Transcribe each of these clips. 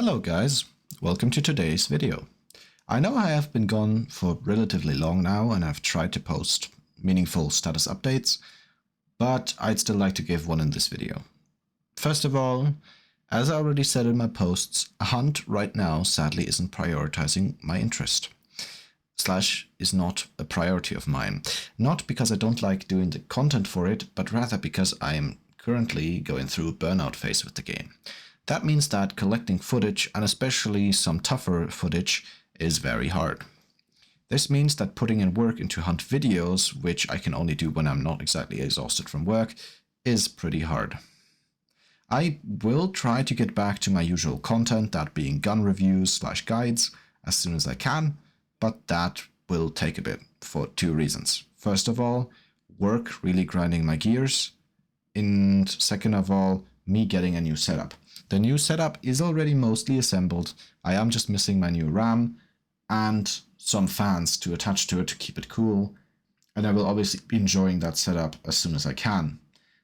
Hello guys, welcome to today's video. I know I have been gone for relatively long now and I've tried to post meaningful status updates, but I'd still like to give one in this video. First of all, as I already said in my posts, a hunt right now sadly isn't prioritizing my interest. Slash is not a priority of mine. Not because I don't like doing the content for it, but rather because I am currently going through a burnout phase with the game. That means that collecting footage, and especially some tougher footage, is very hard. This means that putting in work into hunt videos, which I can only do when I'm not exactly exhausted from work, is pretty hard. I will try to get back to my usual content, that being gun reviews / guides, as soon as I can, but that will take a bit for two reasons. First of all, work really grinding my gears, and second of all, me getting a new setup. The new setup is already mostly assembled. I am just missing my new RAM and some fans to attach to it to keep it cool. And I will obviously be enjoying that setup as soon as I can.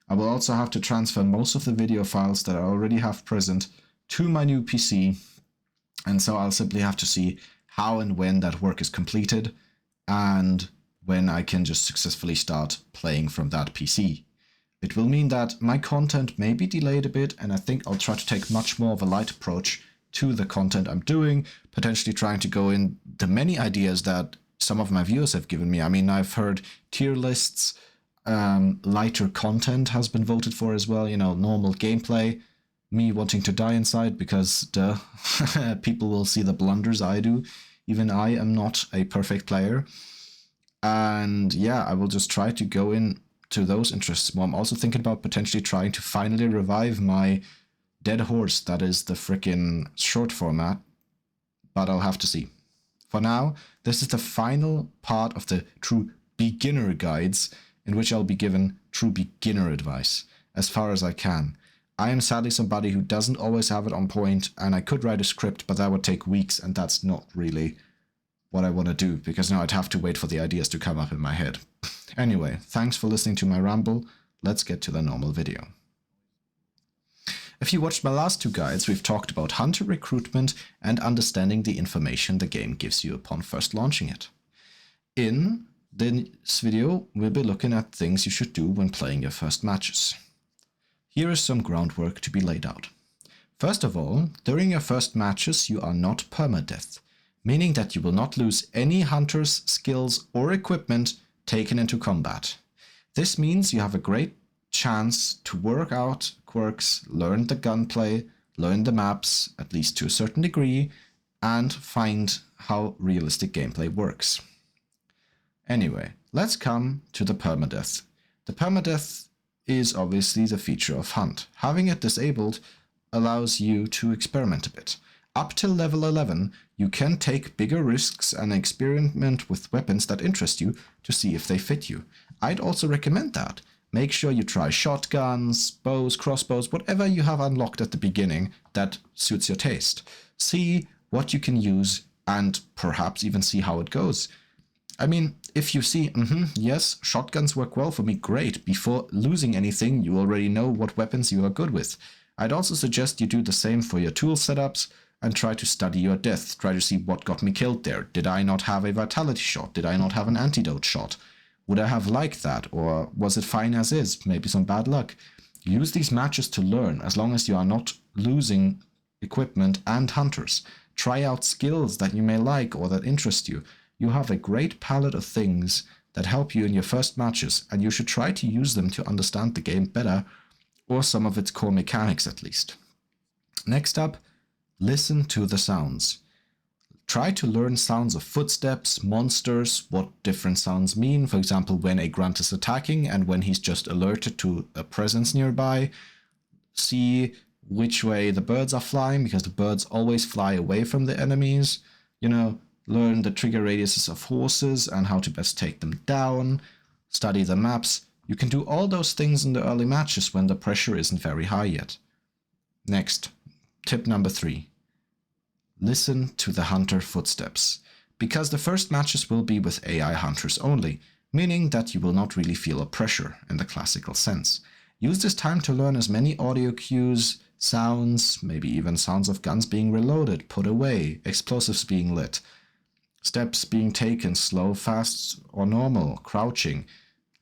I will also have to transfer most of the video files that I already have present to my new PC. And so I'll simply have to see how and when that work is completed and when I can just successfully start playing from that PC. It will mean that my content may be delayed a bit, and I think I'll try to take much more of a light approach to the content I'm doing, potentially trying to go in the many ideas that some of my viewers have given me. I mean, I've heard tier lists, lighter content has been voted for as well, you know, normal gameplay, me wanting to die inside because people will see the blunders I do. Even I am not a perfect player. And yeah, I will just try to go in to those interests more. I'm also thinking about potentially trying to finally revive my dead horse, that is the frickin' short format, but I'll have to see. For now, this is the final part of the true beginner guides, in which I'll be given true beginner advice, as far as I can. I am sadly somebody who doesn't always have it on point, and I could write a script, but that would take weeks, and that's not really what I want to do, because now I'd have to wait for the ideas to come up in my head. Anyway, thanks for listening to my ramble. Let's get to the normal video. If you watched my last two guides, we've talked about hunter recruitment and understanding the information the game gives you upon first launching it. In this video, we'll be looking at things you should do when playing your first matches. Here is some groundwork to be laid out. First of all, during your first matches, you are not permadeath, meaning that you will not lose any hunters, skills, or equipment taken into combat. This means you have a great chance to work out quirks, learn the gunplay, learn the maps, at least to a certain degree, and find how realistic gameplay works. Anyway, let's come to the permadeath. The permadeath is obviously the feature of Hunt. Having it disabled allows you to experiment a bit. Up till level 11, you can take bigger risks and experiment with weapons that interest you to see if they fit you. I'd also recommend that. Make sure you try shotguns, bows, crossbows, whatever you have unlocked at the beginning that suits your taste. See what you can use and perhaps even see how it goes. I mean, if you see, yes, shotguns work well for me, great. Before losing anything, you already know what weapons you are good with. I'd also suggest you do the same for your tool setups, and try to study your death. Try to see what got me killed there. Did I not have a vitality shot? Did I not have an antidote shot? Would I have liked that? Or was it fine as is? Maybe some bad luck. Use these matches to learn, as long as you are not losing equipment and hunters. Try out skills that you may like or that interest you. You have a great palette of things that help you in your first matches, and you should try to use them to understand the game better, or some of its core mechanics at least. Next up, listen to the sounds. Try to learn sounds of footsteps, monsters, what different sounds mean. For example, when a grunt is attacking and when he's just alerted to a presence nearby. See which way the birds are flying, because the birds always fly away from the enemies. You know, learn the trigger radiuses of horses and how to best take them down. Study the maps. You can do all those things in the early matches when the pressure isn't very high yet. Next. Tip number 3. Listen to the hunter footsteps, because the first matches will be with AI hunters only, meaning that you will not really feel a pressure in the classical sense. Use this time to learn as many audio cues Sounds, maybe even sounds of guns being reloaded, put away, explosives being lit, steps being taken, slow, fast, or normal, crouching.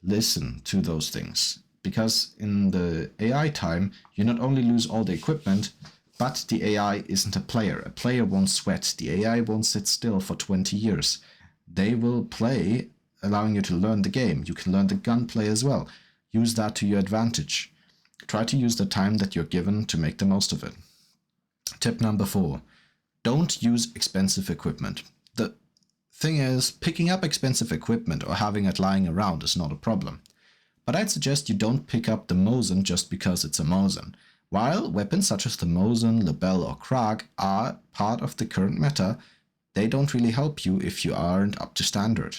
Listen to those things. Because in the AI time, you not only lose all the equipment, but the AI isn't a player. A player won't sweat. The AI won't sit still for 20 years. They will play, allowing you to learn the game. You can learn the gunplay as well. Use that to your advantage. Try to use the time that you're given to make the most of it. Tip number 4. Don't use expensive equipment. The thing is, picking up expensive equipment or having it lying around is not a problem. But I'd suggest you don't pick up the Mosin just because it's a Mosin. While weapons such as the Mosin, Lebel or Krag are part of the current meta, they don't really help you if you aren't up to standard.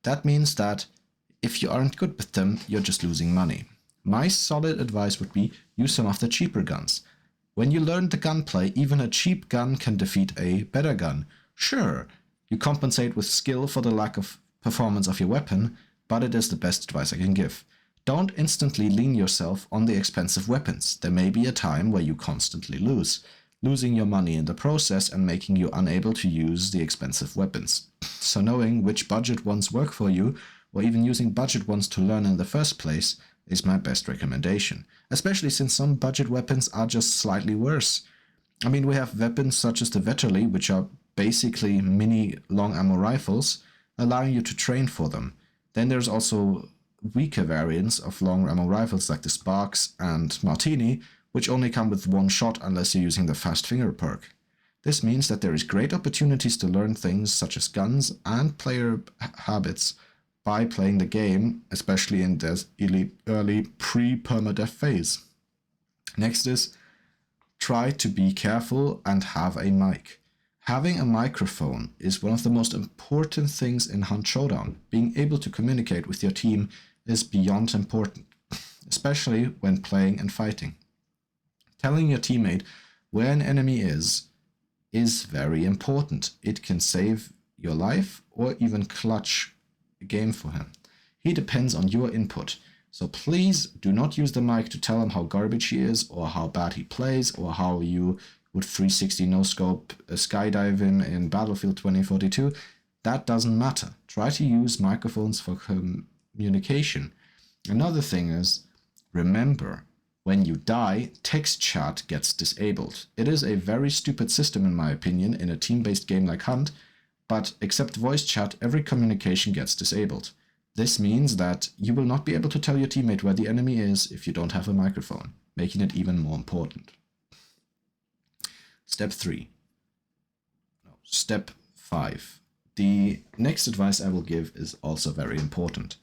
That means that if you aren't good with them, you're just losing money. My solid advice would be use some of the cheaper guns. When you learn the gunplay, even a cheap gun can defeat a better gun. Sure, you compensate with skill for the lack of performance of your weapon, but it is the best advice I can give. Don't instantly lean yourself on the expensive weapons. There may be a time where you constantly lose, losing your money in the process and making you unable to use the expensive weapons. So knowing which budget ones work for you, or even using budget ones to learn in the first place, is my best recommendation, especially since some budget weapons are just slightly worse. I mean, we have weapons such as the Vetterli, which are basically mini long ammo rifles, allowing you to train for them. Then there's also weaker variants of long ammo rifles like the Sparks and Martini, which only come with one shot unless you're using the fast finger perk. This means that there is great opportunities to learn things such as guns and player habits by playing the game, especially in this early pre-permadeath phase. Next is, try to be careful and have a mic. Having a microphone is one of the most important things in Hunt Showdown. Being able to communicate with your team is beyond important, especially when playing and fighting. Telling your teammate where an enemy is very important. It can save your life or even clutch a game for him. He depends on your input. So please do not use the mic to tell him how garbage he is or how bad he plays or how you would 360 no-scope skydive him in Battlefield 2042. That doesn't matter. Try to use microphones for communication. Another thing is, remember, when you die, text chat gets disabled. It is a very stupid system in my opinion in a team-based game like Hunt, but except voice chat, every communication gets disabled. This means that you will not be able to tell your teammate where the enemy is if you don't have a microphone, making it even more important. Step 5. The next advice I will give is also very important,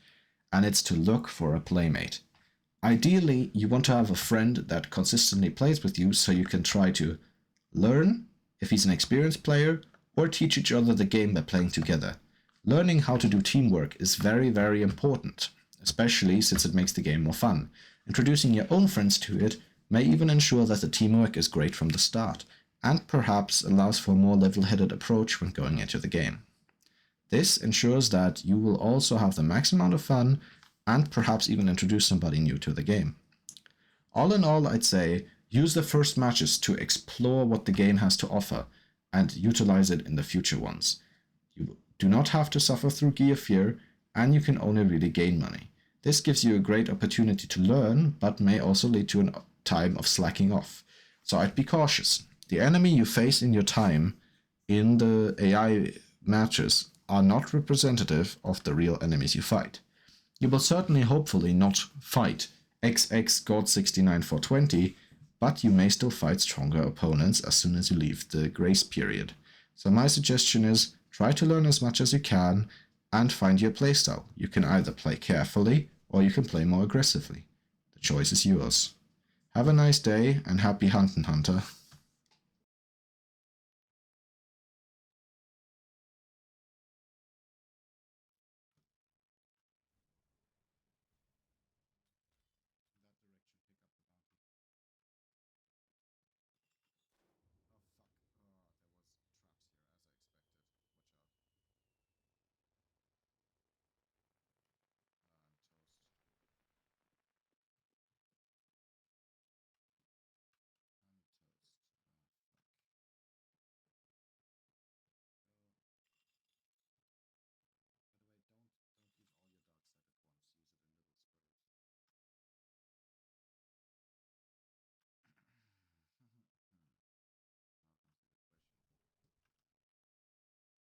and it's to look for a playmate. Ideally, you want to have a friend that consistently plays with you so you can try to learn if he's an experienced player or teach each other the game by playing together. Learning how to do teamwork is very, very important, especially since it makes the game more fun. Introducing your own friends to it may even ensure that the teamwork is great from the start, and perhaps allows for a more level-headed approach when going into the game. This ensures that you will also have the max amount of fun and perhaps even introduce somebody new to the game. All in all, I'd say use the first matches to explore what the game has to offer and utilize it in the future ones. You do not have to suffer through gear fear, and you can only really gain money. This gives you a great opportunity to learn, but may also lead to a time of slacking off. So I'd be cautious. The enemy you face in your time in the AI matches are not representative of the real enemies you fight. You will certainly hopefully not fight XX God 69420, but you may still fight stronger opponents as soon as you leave the grace period. So my suggestion is try to learn as much as you can and find your playstyle. You can either play carefully or you can play more aggressively. The choice is yours. Have a nice day and happy hunting, Hunter.